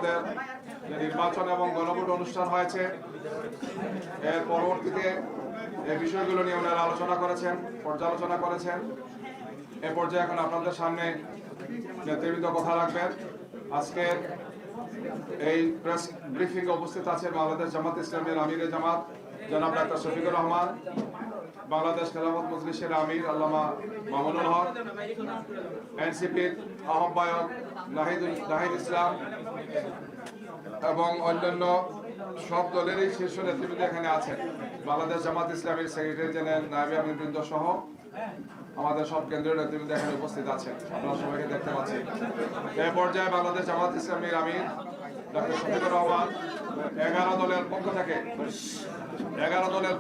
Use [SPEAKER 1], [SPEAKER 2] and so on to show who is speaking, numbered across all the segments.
[SPEAKER 1] আমাদের যে নির্বাচন এবং গণভোট অনুষ্ঠান হয়েছে, এর পরবর্তীতে এই বিষয়গুলো নিয়ে ওনারা আলোচনা করেছেন, পর্যালোচনা করেছেন। এ পর্যায়ে এখন আপনাদের সামনে নেতৃবৃন্দ কথা রাখবেন। আজকে এই প্রেস ব্রিফিং উপস্থিত আছেন বাংলাদেশ জামাত ইসলামের আমিরে জামাত জনাব ডাক্তার শফিকুর রহমান, বাংলাদেশ খেলাফত মজলিসের আমির আল্লামা মামুনুল হক, এনসিপির আহ্বায়ক নাহিদ ইসলাম এবং অন্যান্য সব দলেরই শীর্ষ নেতৃবৃন্দ এখানে আছেন। বাংলাদেশ জামাত ইসলামের সেক্রেটারি জেনারেল নায়েবে আমিরবৃন্দ সহ আমাদের সব কেন্দ্রীয় নেতৃবৃন্দ এখানে উপস্থিত আছেন, আপনারা সবাইকে দেখতে পাচ্ছেন। এই পর্যায়ে বাংলাদেশ জামাত ইসলামের আমির ডক্টর শফিকুর রহমান 11 দলের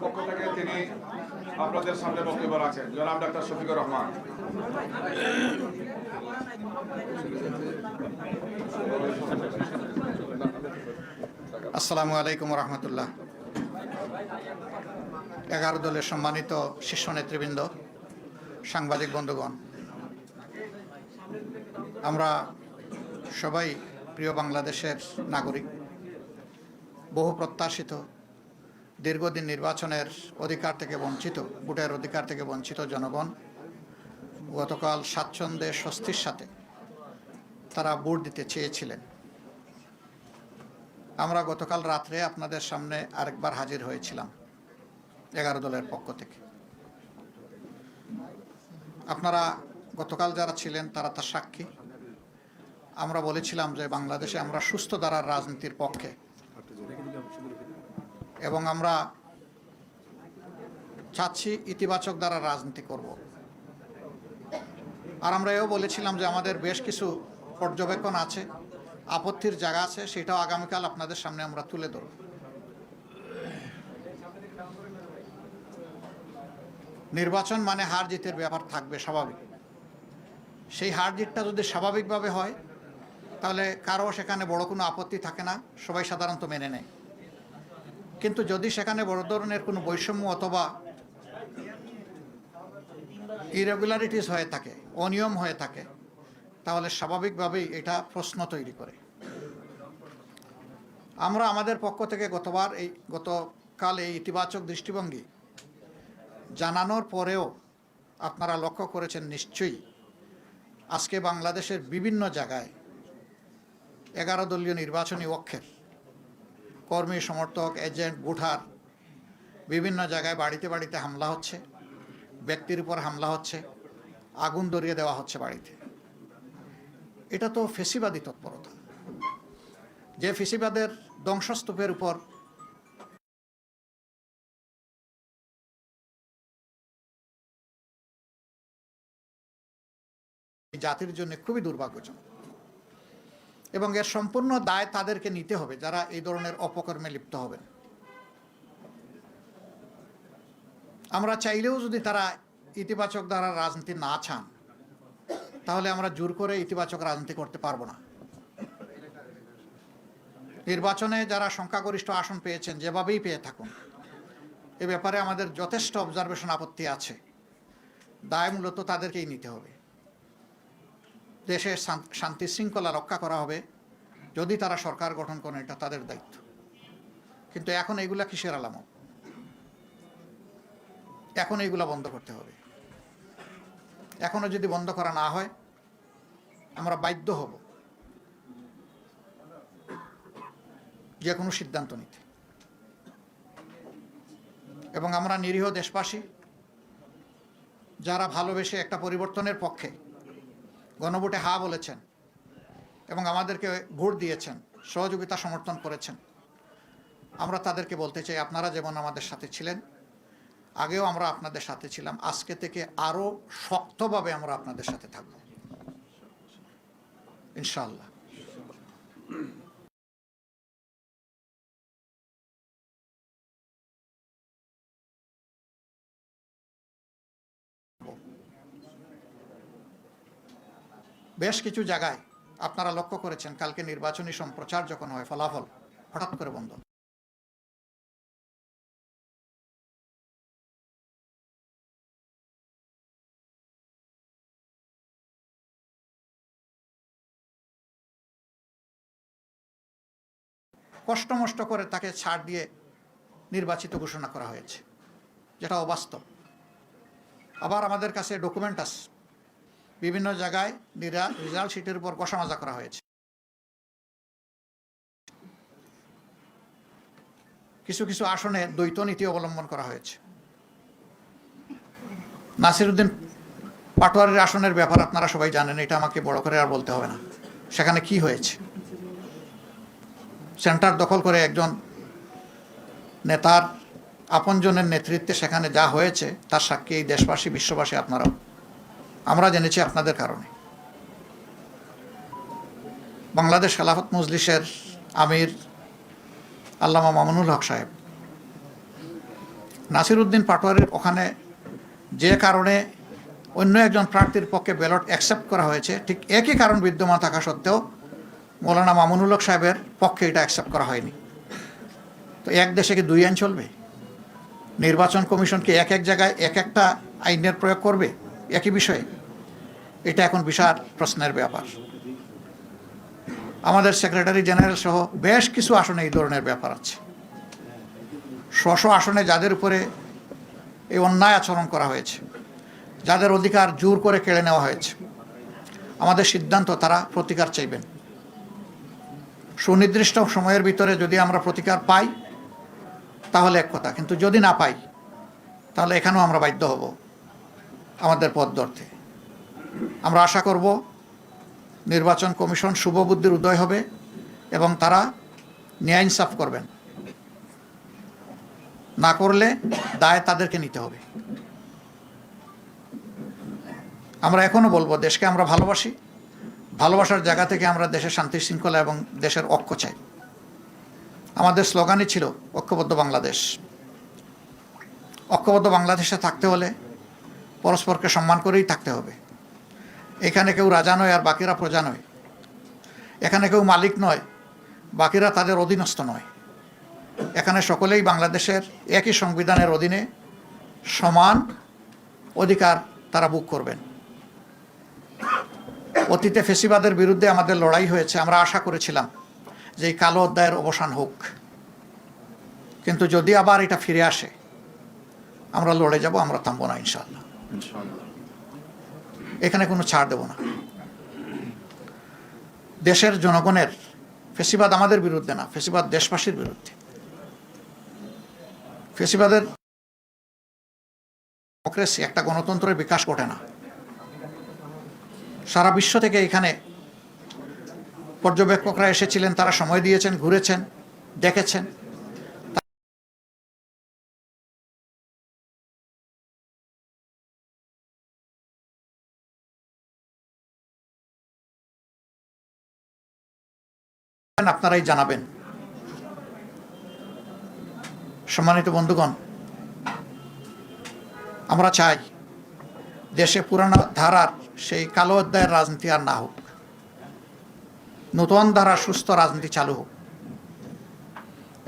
[SPEAKER 1] পক্ষ থেকে তিনি আপনাদের সামনে বক্তব্য রাখছেন। জনাব ডক্টর শফিকুর রহমান।
[SPEAKER 2] আসসালামু আলাইকুম রহমতুল্লাহ। 11 দলের সম্মানিত শীর্ষ নেতৃবৃন্দ, সাংবাদিক বন্ধুগণ, আমরা সবাই প্রিয় বাংলাদেশের নাগরিক। বহু প্রত্যাশিত দীর্ঘদিন নির্বাচনের অধিকার থেকে বঞ্চিত, ভোটের অধিকার থেকে বঞ্চিত জনগণ গতকাল স্বাচ্ছন্দ্যে স্বস্তির সাথে তারা ভোট দিতে চেয়েছিলেন। আমরা গতকাল রাত্রে আপনাদের সামনে আরেকবার হাজির হয়েছিলাম 11 দলের পক্ষ থেকে। আপনারা গতকাল যারা ছিলেন তারা তার সাক্ষী। আমরা বলেছিলাম যে বাংলাদেশে আমরা সুস্থ ধারার রাজনীতির পক্ষে এবং আমরা চাচ্ছি ইতিবাচক ধারার রাজনীতি করব। আর আমরা এও বলেছিলাম যে আমাদের বেশ কিছু পর্যবেক্ষণ আছে, আপত্তির জায়গা আছে, সেটাও আগামীকাল আপনাদের সামনে আমরা তুলে ধরব। নির্বাচন মানে হার জিতের ব্যাপার থাকবে, স্বাভাবিক। সেই হার জিতটা যদি স্বাভাবিকভাবে হয় তাহলে কারো সেখানে বড় কোনো আপত্তি থাকে না, সবাই সাধারণত মেনে নেয়। কিন্তু যদি সেখানে বড় ধরনের কোনো বৈষম্য অথবা ইরেগুলারিটিস হয়ে থাকে, অনিয়ম হয়ে থাকে, তাহলে স্বাভাবিকভাবেই এটা প্রশ্ন তৈরি করে। আমরা আমাদের পক্ষ থেকে গতকাল এই ইতিবাচক দৃষ্টিভঙ্গি জানানোর পরেও আপনারা লক্ষ্য করেছেন নিশ্চয়ই, আজকে বাংলাদেশের বিভিন্ন জায়গায় 11 দলীয় নির্বাচনী অক্ষের কর্মী, সমর্থক, এজেন্ট, ভোটার বিভিন্ন জায়গায় বাড়িতে বাড়িতে হামলা হচ্ছে, ব্যক্তির উপর হামলা হচ্ছে, আগুন ধরিয়ে দেওয়া হচ্ছে বাড়িতে। এটা তো ফেসিবাদী তৎপরতা। যে ফেসিবাদের ধ্বংসস্তূপের উপর জাতির জন্য খুবই দুর্ভাগ্যজনক এবং এর সম্পূর্ণ দায় তাদেরকে নিতে হবে যারা এই ধরনের অপকর্মে লিপ্ত হবেন। আমরা চাইলেও যদি তারা ইতিবাচক ধারার রাজনীতি না চান, তাহলে আমরা জোর করে ইতিবাচক রাজনীতি করতে পারবো না। নির্বাচনে যারা সংখ্যাগরিষ্ঠ আসন পেয়েছেন, যেভাবেই পেয়ে থাকুন, এ ব্যাপারে আমাদের যথেষ্ট অবজারভেশন, আপত্তি আছে। দায় মূলত তাদেরকেই নিতে হবে। দেশের শান্তি শৃঙ্খলা রক্ষা করা হবে যদি তারা সরকার গঠন করেন, এটা তাদের দায়িত্ব। কিন্তু এখন এইগুলা কিসের আলামত? এখন এইগুলা বন্ধ করতে হবে। এখনো যদি বন্ধ করা না হয়, আমরা বাধ্য হব যে কোনো সিদ্ধান্ত নিতে। এবং আমরা নিরীহ দেশবাসী যারা ভালোবেসে একটা পরিবর্তনের পক্ষে গণভোটে হা বলেছেন এবং আমাদেরকে ভোট দিয়েছেন, সহযোগিতা সমর্থন করেছেন, আমরা তাদেরকে বলতে চাই, আপনারা যেমন আমাদের সাথে ছিলেন, আগেও আমরা আপনাদের সাথে ছিলাম, আজকে থেকে আরও শক্তভাবে আমরা আপনাদের সাথে থাকব ইনশাআল্লাহ। বেশ কিছু জায়গায় আপনারা লক্ষ্য করেছেন, কালকে নির্বাচনী সম্প্রচার যখন হয়, ফলাফল হঠাৎ করে বন্ধ। কষ্টমষ্ট করে তাকে ছাড় দিয়ে নির্বাচিত ঘোষণা করা হয়েছে, যেটা অবাস্তব। আবার আমাদের কাছে ডকুমেন্ট আছে, বিভিন্ন জায়গায় রেজাল্ট শিটের উপর কষামাজা করা হয়েছে। কিছু কিছু আসনে দ্বৈত নীতি অবলম্বন করা হয়েছে। নাসিরউদ্দিন পাটোয়ারির আসনের ব্যাপার আপনারা সবাই জানেন, এটা আমাকে বড় করে আর বলতে হবে না। সেখানে কি হয়েছে, সেন্টার দখল করে একজন নেতার আপনজনের নেতৃত্বে সেখানে যা হয়েছে তার সাক্ষী এই দেশবাসী, বিশ্ববাসী, আপনারাও। আমরা জেনেছি আপনাদের কারণে। বাংলাদেশ খেলাফত মজলিসের আমির আল্লামা মামুনুল হক সাহেব, নাসিরউদ্দিন পাটোয়ারির ওখানে যে কারণে অন্য একজন প্রার্থীর পক্ষে ব্যালট অ্যাকসেপ্ট করা হয়েছে, ঠিক একই কারণ বিদ্যমান থাকা সত্ত্বেও মৌলানা মামুনুল হক সাহেবের পক্ষে এটা অ্যাকসেপ্ট করা হয়নি। তো এক দেশে কি দুই আইন চলবে? নির্বাচন কমিশন কি এক এক জায়গায় এক একটা আইনের প্রয়োগ করবে একই বিষয়ে? এটা এখন বিশাল প্রশ্নের ব্যাপার। আমাদের সেক্রেটারি জেনারেল সহ বেশ কিছু আসনে এই ধরনের ব্যাপার আছে। স্ব আসনে যাদের উপরে এই অন্যায় আচরণ করা হয়েছে, যাদের অধিকার জোর করে কেড়ে নেওয়া হয়েছে, আমাদের সিদ্ধান্ত তারা প্রতিকার চাইবেন। সুনির্দিষ্ট সময়ের ভিতরে যদি আমরা প্রতিকার পাই তাহলে এক কথা, কিন্তু যদি না পাই তাহলে এখানেও আমরা বাধ্য হব আমাদের পথ ধরতে। আমরা আশা করব নির্বাচন কমিশন শুভবুদ্ধির উদয় হবে এবং তারা ন্যায় ইনসাফ করবেন। না করলে দায় তাদেরকে নিতে হবে। আমরা এখনও বলবো, দেশকে আমরা ভালোবাসি, ভালোবাসার জায়গা থেকে আমরা দেশের শান্তি শৃঙ্খলা এবং দেশের ঐক্য চাই। আমাদের স্লোগানই ছিল ঐক্যবদ্ধ বাংলাদেশ। ঐক্যবদ্ধ বাংলাদেশে থাকতে হলে পরস্পরকে সম্মান করেই থাকতে হবে। এখানে কেউ রাজা নয় আর বাকিরা প্রজা নয়। এখানে কেউ মালিক নয়, বাকিরা তাদের অধীনস্থ নয়। এখানে সকলেই বাংলাদেশের একই সংবিধানের অধীনে সমান অধিকার তারা ভোগ করবেন। অতীতে ফেসিবাদের বিরুদ্ধে আমাদের লড়াই হয়েছে। আমরা আশা করেছিলাম যে এই কালো অধ্যায়ের অবসান হোক, কিন্তু যদি আবার এটা ফিরে আসে আমরা লড়ে যাব, আমরা থামবো না ইনশাআল্লাহ। এখানে কোনো ছাড় দেব না। দেশের জনগণের, ফেসিবাদ আমাদের বিরুদ্ধে না, ফেসিবাদ দেশবাসীর বিরুদ্ধে। ফেসিবাদের ডেমোক্রেসি, একটা গণতন্ত্রের বিকাশ ঘটে না। সারা বিশ্ব থেকে এখানে পর্যবেক্ষকরা এসেছিলেন, তারা সময় দিয়েছেন, ঘুরেছেন, দেখেছেন। আপনারাই জানাবেন। সম্মানিত বন্ধুগণ, আমরা চাই দেশে পুরানো ধারার সেই কালো অধ্যায়ের রাজনীতি আর না হোক, নতুন ধারা সুস্থ রাজনীতি চালু হোক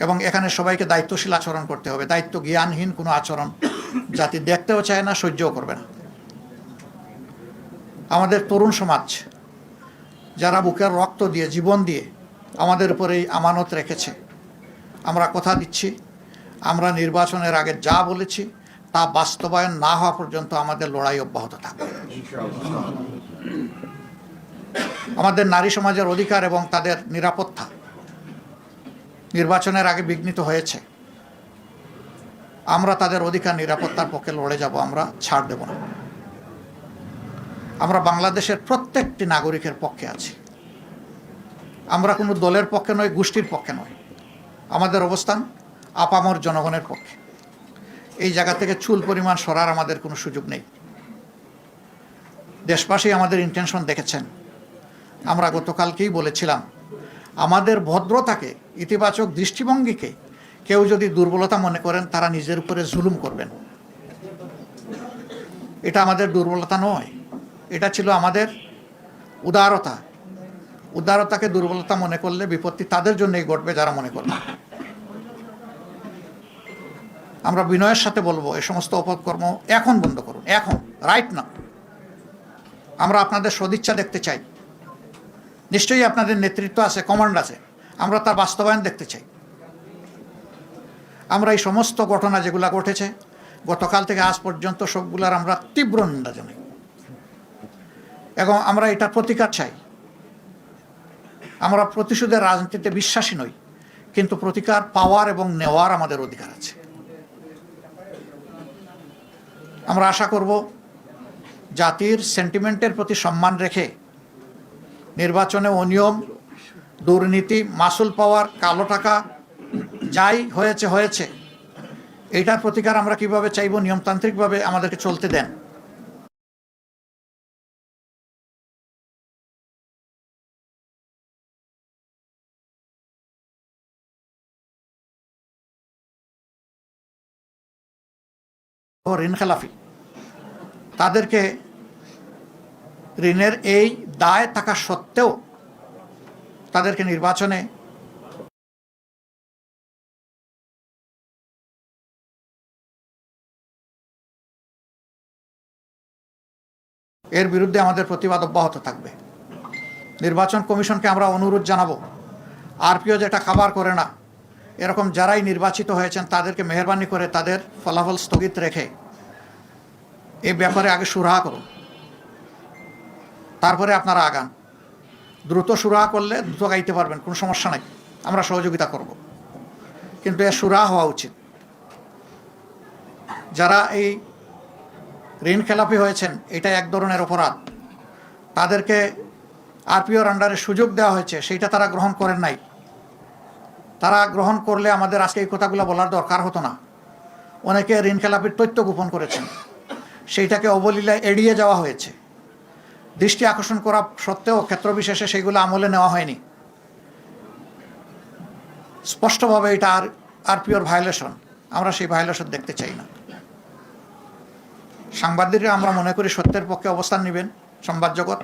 [SPEAKER 2] এবং এখানে সবাইকে দায়িত্বশীল আচরণ করতে হবে। দায়িত্ব জ্ঞানহীন কোনো আচরণ জাতি দেখতেও চায় না, সহ্যও করবে না। আমাদের তরুণ সমাজ যারা বুকের রক্ত দিয়ে, জীবন দিয়ে আমাদের উপরে এই আমানত রেখেছে, আমরা কথা দিচ্ছি আমরা নির্বাচনের আগে যা বলেছি তা বাস্তবায়ন না হওয়া পর্যন্ত আমাদের লড়াই অব্যাহত থাকবে। আমাদের নারী সমাজের অধিকার এবং তাদের নিরাপত্তা নির্বাচনের আগে বিঘ্নিত হয়েছে। আমরা তাদের অধিকার নিরাপত্তার পক্ষে লড়ে যাব, আমরা ছাড় দেব না। আমরা বাংলাদেশের প্রত্যেকটি নাগরিকের পক্ষে আছি। আমরা কোনো দলের পক্ষে নয়, গোষ্ঠীর পক্ষে নয়। আমাদের অবস্থান আপামর জনগণের পক্ষে। এই জায়গা থেকে চুল পরিমাণ সরার আমাদের কোনো সুযোগ নেই। দেশবাসী আমাদের ইন্টেনশন দেখেছেন। আমরা গতকালকেই বলেছিলাম, আমাদের ভদ্রতাকে, ইতিবাচক দৃষ্টিভঙ্গিকে কেউ যদি দুর্বলতা মনে করেন তারা নিজের উপরে জুলুম করবেন। এটা আমাদের দুর্বলতা নয়, এটা ছিল আমাদের উদারতা। উদারতাকে দুর্বলতা মনে করলে বিপত্তি তাদের জন্যই ঘটবে যারা মনে করবে। আমরা বিনয়ের সাথে বলবো, এই সমস্ত অপকর্ম এখন বন্ধ করুন, এখন, রাইট না। আমরা আপনাদের সদিচ্ছা দেখতে চাই। নিশ্চয়ই আপনাদের নেতৃত্ব আছে, কমান্ড আছে, আমরা তার বাস্তবায়ন দেখতে চাই। আমরা এই সমস্ত ঘটনা যেগুলা ঘটেছে গতকাল থেকে আজ পর্যন্ত সবগুলার আমরা তীব্র নিন্দা জানাই এবং আমরা এটার প্রতিকার চাই। আমরা প্রতিশোধের রাজনীতিতে বিশ্বাসী নই, কিন্তু প্রতিকার পাওয়ার এবং নেওয়ার আমাদের অধিকার আছে। আমরা আশা করব জাতির সেন্টিমেন্টের প্রতি সম্মান রেখে নির্বাচনে অনিয়ম, দুর্নীতি, মাসুল পাওয়ার, কালো টাকা যাই হয়েছে এইটার প্রতিকার আমরা কিভাবে চাইব, নিয়মতান্ত্রিকভাবে আমাদেরকে চলতে দেন। ঋণ খেলাফি তাদেরকে ঋণের এই দায় থাকা সত্ত্বেও তাদেরকে নির্বাচনে এর বিরুদ্ধে আমাদের প্রতিবাদ অব্যাহত থাকবে। নির্বাচন কমিশনকে আমরা অনুরোধ জানাবো, আরপিও যেটা খাবার করে না, এরকম যারাই নির্বাচিত হয়েছেন তাদেরকে মেহরবানি করে তাদের ফলাফল স্থগিত রেখে এই ব্যাপারে আগে সুরাহা করুন, তারপরে আপনারা আগান। দ্রুত সুরাহা করলে দ্রুত গাইতে পারবেন, কোনো সমস্যা নাই, আমরা সহযোগিতা করব, কিন্তু এর সুরাহা হওয়া উচিত। যারা এই ঋণ খেলাপি হয়েছেন, এটা এক ধরনের অপরাধ, তাদেরকে আরপিওর আন্ডারে সুযোগ দেওয়া হয়েছে, সেইটা তারা গ্রহণ করেন নাই। তারা গ্রহণ করলে আমাদের আজকে এই কথাগুলো বলার দরকার হতো না। অনেকে ঋণ খেলাপির তথ্য গোপন করেছেন, সেইটাকে অবলীলায় এড়িয়ে যাওয়া হয়েছে। দৃষ্টি আকর্ষণ করা সত্ত্বেও ক্ষেত্রবিশেষে সেইগুলো আমলে নেওয়া হয়নি। স্পষ্টভাবে এটা আরপিওর ভায়োলেশন, আমরা সেই ভায়োলেশন দেখতে চাই না। সাংবাদিকরা আমরা মনে করি সত্যের পক্ষে অবস্থান নেবেন, সংবাদ জগৎ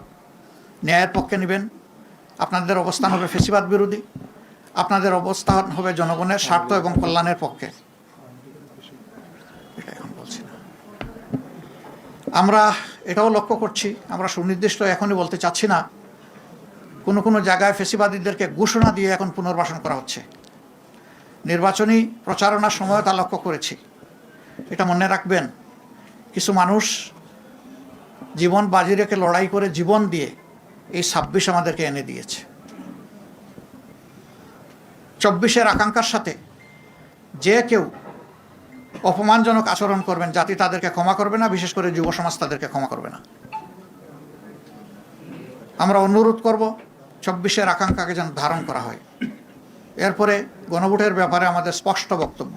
[SPEAKER 2] ন্যায়ের পক্ষে নেবেন। আপনাদের অবস্থান হবে ফেসিবাদ বিরোধী, আপনাদের অবস্থান হবে জনগণের স্বার্থ এবং কল্যাণের পক্ষে। এটা এখন বলছি না। আমরা এটাও লক্ষ্য করছি, আমরা সুনির্দিষ্ট এখনই বলতে চাচ্ছি না, কোনো কোনো জায়গায় ফেসিবাদীদেরকে ঘোষণা দিয়ে এখন পুনর্বাসন করা হচ্ছে। নির্বাচনী প্রচারণার সময় তা লক্ষ্য করেছি। এটা মনে রাখবেন, কিছু মানুষ জীবন বাজি রেখে লড়াই করে জীবন দিয়ে এই ২৬ আমাদেরকে এনে দিয়েছে। ২৪-এর আকাঙ্ক্ষার সাথে যে কেউ অপমানজনক আচরণ করবেন, জাতি তাদেরকে ক্ষমা করবে না, বিশেষ করে যুব সমাজ তাদেরকে ক্ষমা করবে না। আমরা অনুরোধ করব ২৪-এর আকাঙ্ক্ষাকে যেন ধারণ করা হয়। এরপরে গণভোটের ব্যাপারে আমাদের স্পষ্ট বক্তব্য।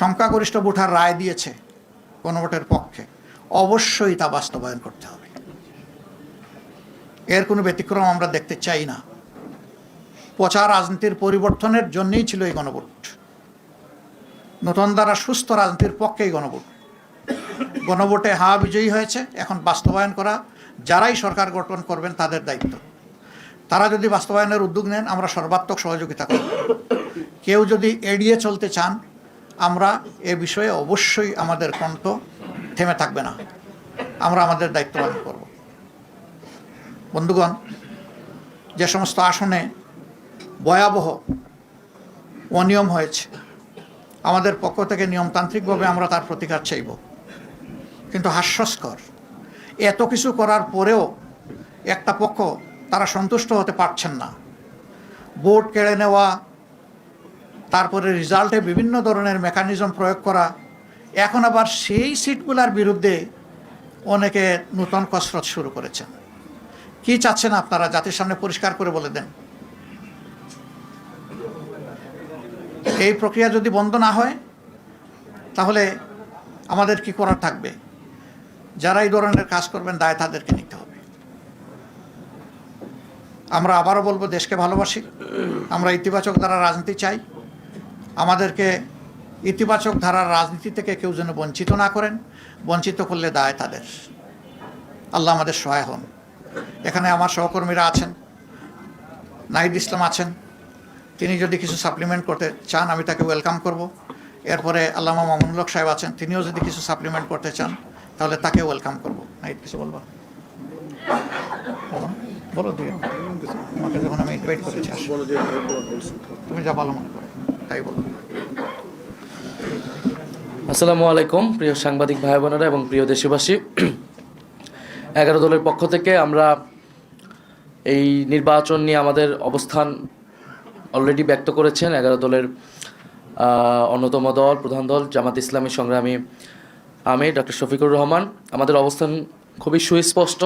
[SPEAKER 2] সংখ্যাগরিষ্ঠ ভোটার রায় দিয়েছে গণভোটের পক্ষে, অবশ্যই তা বাস্তবায়ন করতে হবে। এর কোনো ব্যতিক্রম আমরা দেখতে চাই না। পচা রাজনীতির পরিবর্তনের জন্যই ছিল এই গণভোট। নতুন দ্বারা সুস্থ রাজনীতির পক্ষেই গণভোট। গণভোটে হা বিজয়ী হয়েছে, এখন বাস্তবায়ন করা যারাই সরকার গঠন করবেন তাদের দায়িত্ব। তারা যদি বাস্তবায়নের উদ্যোগ নেন, আমরা সর্বাত্মক সহযোগিতা করব। কেউ যদি এড়িয়ে চলতে চান, আমরা এ বিষয়ে অবশ্যই আমাদের কণ্ঠ থেমে থাকবে না, আমরা আমাদের দায়িত্ব পালন করব। বন্ধুগণ, যে সমস্ত আসনে ভয়াবহ অনিয়ম হয়েছে, আমাদের পক্ষ থেকে নিয়মতান্ত্রিকভাবে আমরা তার প্রতিকার চাইব। কিন্তু হাস্যস্কর, এত কিছু করার পরেও একটা পক্ষ তারা সন্তুষ্ট হতে পারছেন না। ভোট কেড়ে নেওয়া, তারপরে রেজাল্টে বিভিন্ন ধরনের মেকানিজম প্রয়োগ করা, এখন আবার সেই সিটগুলোর বিরুদ্ধে অনেকে নূতন কসরত শুরু করেছেন। কি চাচ্ছেন আপনারা? জাতির সামনে পরিষ্কার করে বলে দেন। এই প্রক্রিয়া যদি বন্ধ না হয়, তাহলে আমাদের কি করার থাকবে? যারা এই ধরনের কাজ করবেন, দায় তাদেরকে নিতে হবে। আমরা আবারও বলবো, দেশকে ভালোবাসি, আমরা ইতিবাচক ধারার রাজনীতি চাই। আমাদেরকে ইতিবাচক ধারার রাজনীতি থেকে কেউ যেন বঞ্চিত না করেন, বঞ্চিত করলে দায় তাদের। আল্লাহ আমাদের সহায় হন। এখানে আমার সহকর্মীরা আছেন, নাহিদ ইসলাম আছেন, তিনি যদি কিছু সাপ্লিমেন্ট করতে চান আমি তাকে ওয়েলকাম করব। এরপরে আল্লামা মামুনুল হক সাহেব আছেন, তিনিও যদি কিছু সাপ্লিমেন্ট করতে চান তাহলে তাকে ওয়েলকাম করব। নাহিদ, কিছু বলবো? বলো তুই, আমাকে যখন আমি ইনভাইট করেছি, তুমি যা ভালো মনে করো তাই বলো।
[SPEAKER 3] আসসালামু আলাইকুম প্রিয় সাংবাদিক ভাই বোনেরা এবং প্রিয় দেশবাসী। 11 দলের পক্ষ থেকে আমরা এই নির্বাচন নিয়ে আমাদের অবস্থান অলরেডি ব্যক্ত করেছেন 11 দলের অন্যতম দল, প্রধান দল জামাত ইসলামী সংগ্রামী আমির ডক্টর শফিকুর রহমান। আমাদের অবস্থান খুবই সুস্পষ্ট।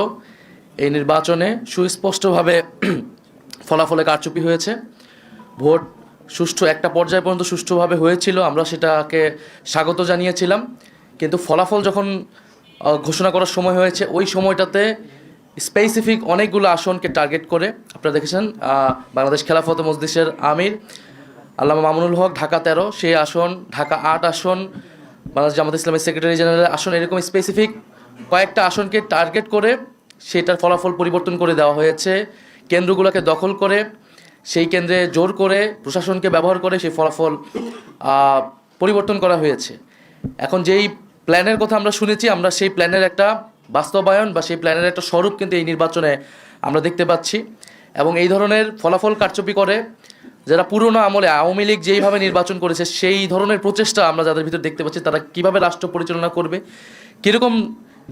[SPEAKER 3] এই নির্বাচনে সুস্পষ্টভাবে ফলাফলে কারচুপি হয়েছে। ভোট সুষ্ঠু একটা পর্যায় পর্যন্ত সুষ্ঠুভাবে হয়েছিল, আমরা সেটাকে স্বাগত জানিয়েছিলাম। কিন্তু ফলাফল যখন ঘোষণা করার সময় হয়েছে, ওই সময়টাতে স্পেসিফিক অনেকগুলো আসনকে টার্গেট করে আপনারা দেখেছেন বাংলাদেশ খেলাফত মজলিসের আমির আল্লামা মামুনুল হক ঢাকা 13 সেই আসন, ঢাকা 8 আসন, বাংলাদেশ জামাত ইসলামের সেক্রেটারি জেনারেল আসন, এরকম স্পেসিফিক কয়েকটা আসনকে টার্গেট করে সেটার ফলাফল পরিবর্তন করে দেওয়া হয়েছে। কেন্দ্রগুলোকে দখল করে সেই কেন্দ্রে জোর করে প্রশাসনকে ব্যবহার করে সেই ফলাফল পরিবর্তন করা হয়েছে। এখন যেই প্ল্যানের কথা আমরা শুনেছি, আমরা সেই প্ল্যানের একটা বাস্তবায়ন বা সেই প্ল্যানের একটা স্বরূপ কিন্তু এই নির্বাচনে আমরা দেখতে পাচ্ছি। এবং এই ধরনের ফলাফল কারচুপি করে যারা পুরনো আমলে আওয়ামী লীগ যেইভাবে নির্বাচন করেছে সেই ধরনের প্রচেষ্টা আমরা যাদের ভিতর দেখতে পাচ্ছি, তারা কিভাবে রাষ্ট্র পরিচালনা করবে, কীরকম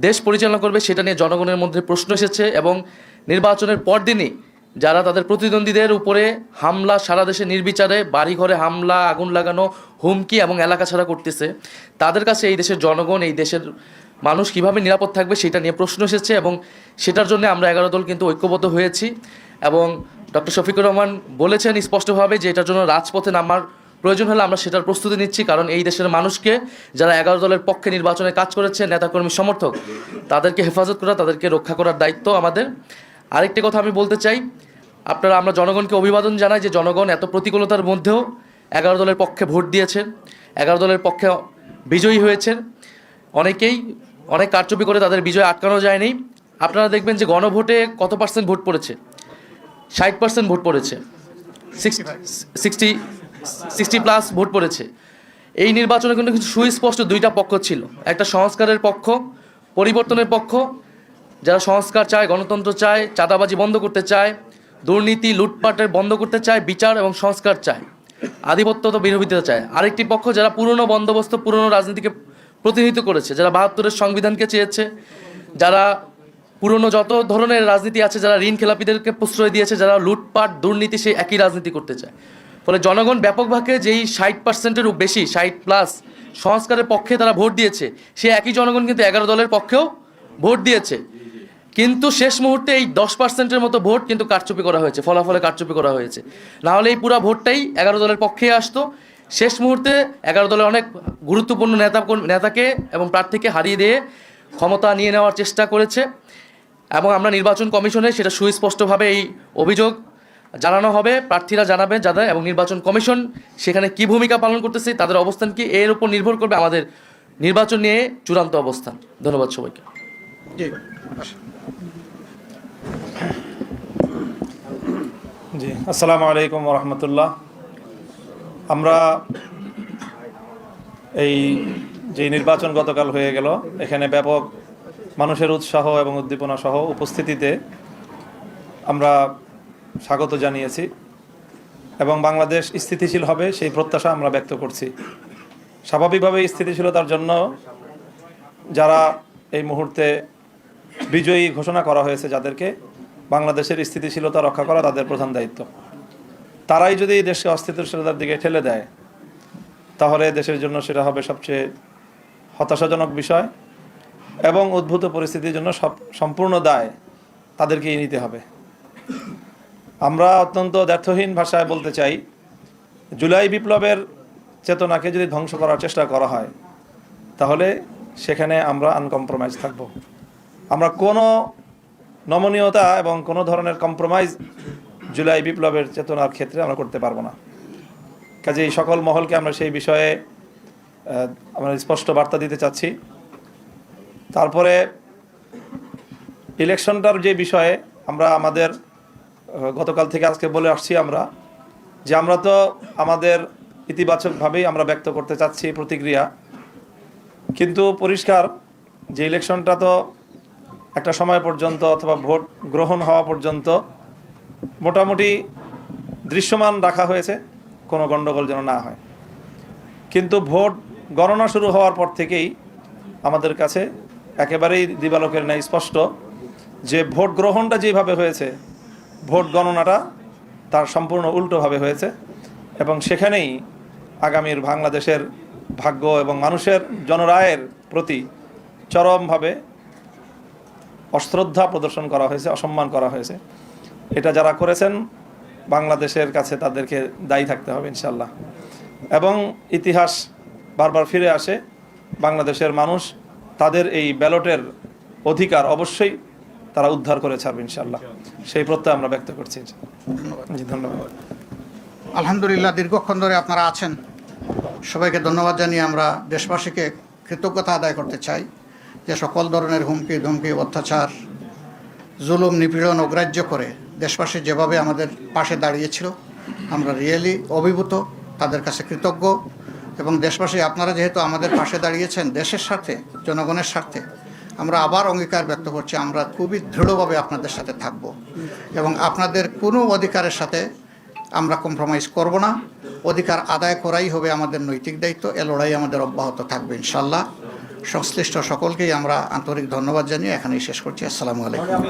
[SPEAKER 3] দেশ পরিচালনা করবে, সেটা নিয়ে জনগণের মধ্যে প্রশ্ন এসেছে। এবং নির্বাচনের পরদিনই যারা তাদের প্রতিদ্বন্দ্বীদের উপরে হামলা, সারা দেশে নির্বিচারে বাড়িঘরে হামলা, আগুন লাগানো, হুমকি এবং এলাকা ছাড়া করতেছে, তাদের কাছে এই দেশের জনগণ, এই দেশের মানুষ কিভাবে নিরাপদ থাকবে সেটা নিয়ে প্রশ্ন এসেছে। এবং সেটার জন্য আমরা 11 দল কিন্তু ঐক্যবদ্ধ হয়েছি। এবং ডক্টর শফিকুর রহমান বলেছেন স্পষ্টভাবে যে এটার জন্য রাজপথে নামার প্রয়োজন হলে আমরা সেটার প্রস্তুতি নিচ্ছি। কারণ এই দেশের মানুষকে, যারা 11 দলের পক্ষে নির্বাচনে কাজ করেছে, নেতাকর্মী সমর্থক, তাদেরকে হেফাজত করা, তাদেরকে রক্ষা করার দায়িত্ব আমাদের। আরেকটি কথা আমি বলতে চাই, আমরা জনগণকে অভিবাদন জানাই যে জনগণ এত প্রতিকূলতার মধ্যেও 11 দলের পক্ষে ভোট দিয়েছেন, 11 দলের পক্ষে বিজয়ী হয়েছেন। অনেকেই অনেক কারচুপি করে তাদের বিজয় আটকানো যায়নি। আপনারা দেখবেন যে গণভোটে কত পার্সেন্ট ভোট পড়েছে, 60% ভোট পড়েছে, 60+ ভোট পড়েছে। এই নির্বাচনে কিন্তু কিছু সুস্পষ্ট দুইটা পক্ষ ছিল, একটা সংস্কারের পক্ষ, পরিবর্তনের পক্ষ, যারা সংস্কার চায়, গণতন্ত্র চায়, চাঁদাবাজি বন্ধ করতে চায়, দুর্নীতি লুটপাটের বন্ধ করতে চায়, বিচার এবং সংস্কার চায়, আধিপত্য তো বিরোধিতা চায়। আরেকটি পক্ষ যারা পুরনো বন্দোবস্ত, পুরনো রাজনীতিকে প্রতিনিধিত্ব করেছে, যারা 72-এর সংবিধানকে চেয়েছে, যারা পুরনো যত ধরনের রাজনীতি আছে, যারা ঋণ খেলাপিদেরকে প্রশ্রয় দিয়েছে, যারা লুটপাট দুর্নীতি সেই একই রাজনীতি করতে চায়। ফলে জনগণ ব্যাপকভাবে যেই 60%-এর বেশি, 60+ সংস্কারের পক্ষে তারা ভোট দিয়েছে, সেই একই জনগণ কিন্তু 11 দলের পক্ষেও ভোট দিয়েছে। কিন্তু শেষ মুহূর্তে এই 10%-এর মতো ভোট কিন্তু কারচুপি করা হয়েছে, ফলাফলে কারচুপি করা হয়েছে। নাহলে এই পুরো ভোটটাই 11 দলের পক্ষেই আসতো। শেষ মুহূর্তে 11 দলের অনেক গুরুত্বপূর্ণ নেতাকে এবং প্রার্থীকে হারিয়ে দিয়ে ক্ষমতা নিয়ে নেওয়ার চেষ্টা করেছে। এবং আমরা নির্বাচন কমিশনে সেটা সুস্পষ্টভাবে এই অভিযোগ জানানো হবে, প্রার্থীরা জানাবেন যাদের, এবং নির্বাচন কমিশন সেখানে কি ভূমিকা পালন করতেছে, তাদের অবস্থান কি, এর উপর নির্ভর করবে আমাদের নির্বাচন নিয়ে চূড়ান্ত অবস্থান। ধন্যবাদ সবাইকে।
[SPEAKER 4] জি, আসসালামু আলাইকুম রহমতুল্লাহ। আমরা এই যে নির্বাচন গতকাল হয়ে গেল, এখানে ব্যাপক মানুষের উৎসাহ এবং উদ্দীপনা সহ উপস্থিতিতে আমরা স্বাগত জানিয়েছি এবং বাংলাদেশ স্থিতিশীল হবে সেই প্রত্যাশা আমরা ব্যক্ত করছি। স্বাভাবিকভাবে স্থিতিশীলতার জন্য যারা এই মুহূর্তে বিজয়ী ঘোষণা করা হয়েছে, যাদেরকে বাংলাদেশের স্থিতিশীলতা রক্ষা করা তাদের প্রধান দায়িত্ব, তারাই যদি দেশকে অস্থিতিশীলতার দিকে ঠেলে দেয়, তাহলে দেশের জন্য সেটা হবে সবচেয়ে হতাশাজনক বিষয় এবং উদ্ভূত পরিস্থিতির জন্য সম্পূর্ণ দায় তাদেরকেই নিতে হবে। আমরা অত্যন্ত দ্ব্যর্থহীন ভাষায় বলতে চাই, জুলাই বিপ্লবের চেতনাকে যদি ধ্বংস করার চেষ্টা করা হয়, তাহলে সেখানে আমরা আনকম্প্রোমাইজ থাকব। আমরা কোনো নমনীয়তা এবং কোনো ধরনের কম্প্রোমাইজ জুলাই বিপ্লবের চেতনার ক্ষেত্রে আমরা করতে পারবো না। কাজেই সকল মহলকে আমরা সেই বিষয়ে আমরা স্পষ্ট বার্তা দিতে চাচ্ছি। তারপরে ইলেকশনটার যে বিষয়ে আমরা আমাদের গতকাল থেকে আজকে বলে আসছি আমরা, যে আমরা তো আমাদের ইতিবাচকভাবেই আমরা ব্যক্ত করতে চাচ্ছি প্রতিক্রিয়া, কিন্তু পরিষ্কার যে ইলেকশনটা তো একটা সময় পর্যন্ত অথবা ভোট গ্রহণ হওয়া পর্যন্ত মোটামুটি দৃশ্যমান রাখা হয়েছে, কোনো গণ্ডগোল যেন না হয়। কিন্তু ভোট গণনা শুরু হওয়ার পর থেকেই আমাদের কাছে একেবারেই দিবালোকের ন্যায় স্পষ্ট যে ভোট গ্রহণটা যেভাবে হয়েছে, ভোট গণনাটা তার সম্পূর্ণ উল্টোভাবে হয়েছে এবং সেখানেই আগামীর বাংলাদেশের ভাগ্য এবং মানুষের জনরায়ের প্রতি চরমভাবে অশ্রদ্ধা প্রদর্শন করা হয়েছে, অসম্মান করা হয়েছে। এটা যারা করেছেন বাংলাদেশের কাছে তাদেরকে দায়ী থাকতে হবে ইনশাল্লাহ। এবং ইতিহাস বারবার ফিরে আসে, বাংলাদেশের মানুষ তাদের এই ব্যালটের অধিকার অবশ্যই তারা উদ্ধার করে ছাড়বে ইনশাল্লাহ, সেই প্রত্যয় আমরা ব্যক্ত করছি। জি, ধন্যবাদ।
[SPEAKER 2] আলহামদুলিল্লাহ, দীর্ঘক্ষণ ধরে আপনারা আছেন, সবাইকে ধন্যবাদ জানিয়ে আমরা দেশবাসীকে কৃতজ্ঞতা আদায় করতে চাই যে সকল ধরনের হুমকি ধমকি অত্যাচার জুলুম নিপীড়ন অগ্রাহ্য করে দেশবাসী যেভাবে আমাদের পাশে দাঁড়িয়েছিল আমরা রিয়েলি অভিভূত, তাদের কাছে কৃতজ্ঞ। এবং দেশবাসী আপনারা যেহেতু আমাদের পাশে দাঁড়িয়েছেন দেশের স্বার্থে, জনগণের স্বার্থে, আমরা আবার অঙ্গীকার ব্যক্ত করছি আমরা খুবই দৃঢ়ভাবে আপনাদের সাথে থাকব এবং আপনাদের কোনো অধিকারের সাথে আমরা কম্প্রোমাইজ করব না। অধিকার আদায় করাই হবে আমাদের নৈতিক দায়িত্ব। এ লড়াই আমাদের অব্যাহত থাকবে ইনশাল্লাহ। সংশ্লিষ্ট সকলকেই আমরা আন্তরিক ধন্যবাদ জানিয়ে এখানেই শেষ করছি। আসসালামু আলাইকুম।